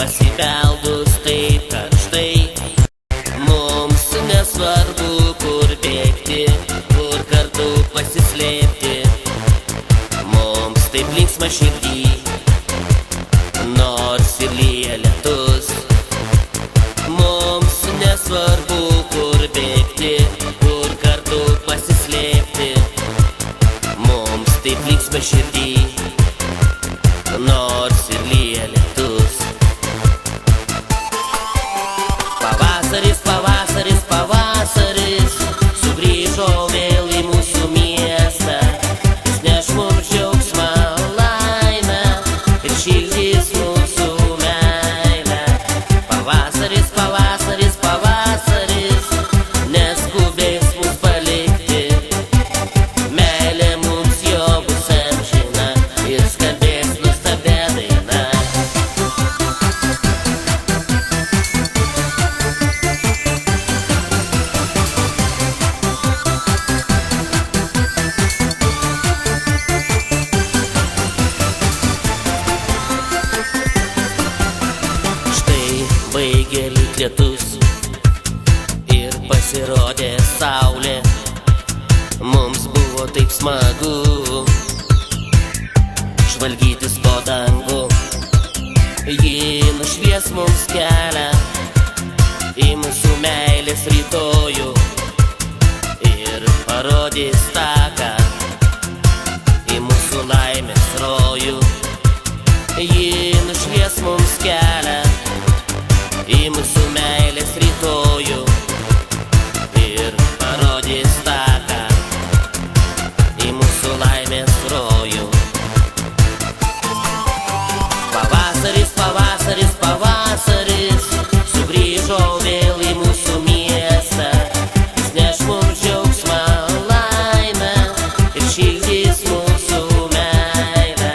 pasibeldus taip karštai. Mums nesvarbu, kur bėgti, kur kartu pasislėpti. Mums taip linksma širdį, nors ir lyja lietus. Mums nesvarbu, kur bėgti, kur kartu pasislėpti. Mums taip linksma širdį, nors ir lyja lietus. Pavasaris, pavasaris, pavasaris sugrįžo vėl į mūsų miestą. Jis neš mums džiaugsmą, laimę ir šildys mūsų meilę. Pavasaris, pavasaris, pavasaris neskubės mus palikti. Meilė mums jo bus amžina ir skambės nuostabia daina. Baigė lyg lietus ir pasirodė saulė. Mums buvo taip smagu žvalgytis po dangų. Ji nušvies mums kelią į mūsų meilės rytojų ir parodys taką į mūsų laimės rojų. Ji nušvies mums kelią į mūsų meilės rytojų ir parodys taką į mūsų laimės rojų. Pavasaris, pavasaris, pavasaris sugrįžo vėl į mūsų miestą. Jis neš mums džiaugsmą, laimę ir šildys mūsų meilę.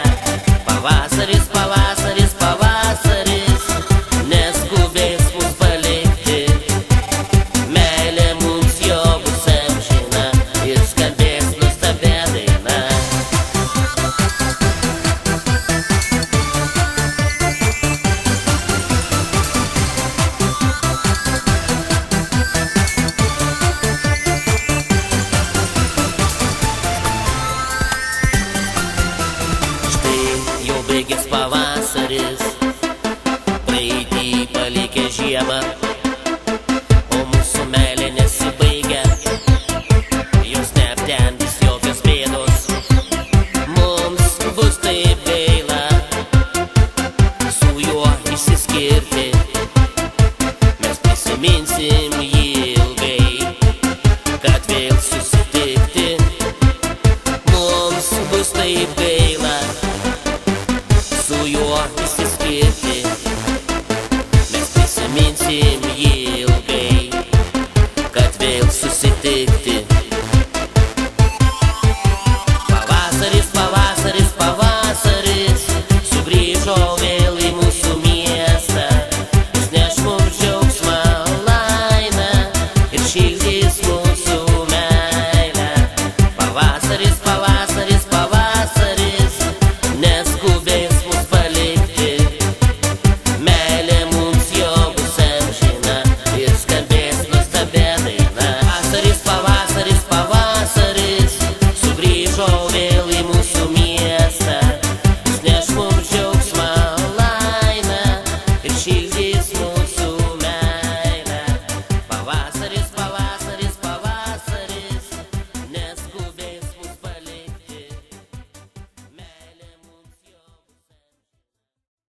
Pavasaris, pavasaris, pavasaris neskubės mus palikti. Meilė mums jo bus amžina ir skambės nuostabia daina. Štai jau baigės pavasaris, praeitį palikę žiemą, o mūsų meilė nesibaigia. Jos neaptemdys jokios bėdos. Mums bus taip gaila su juo išsiskirti. Mes prisiminsim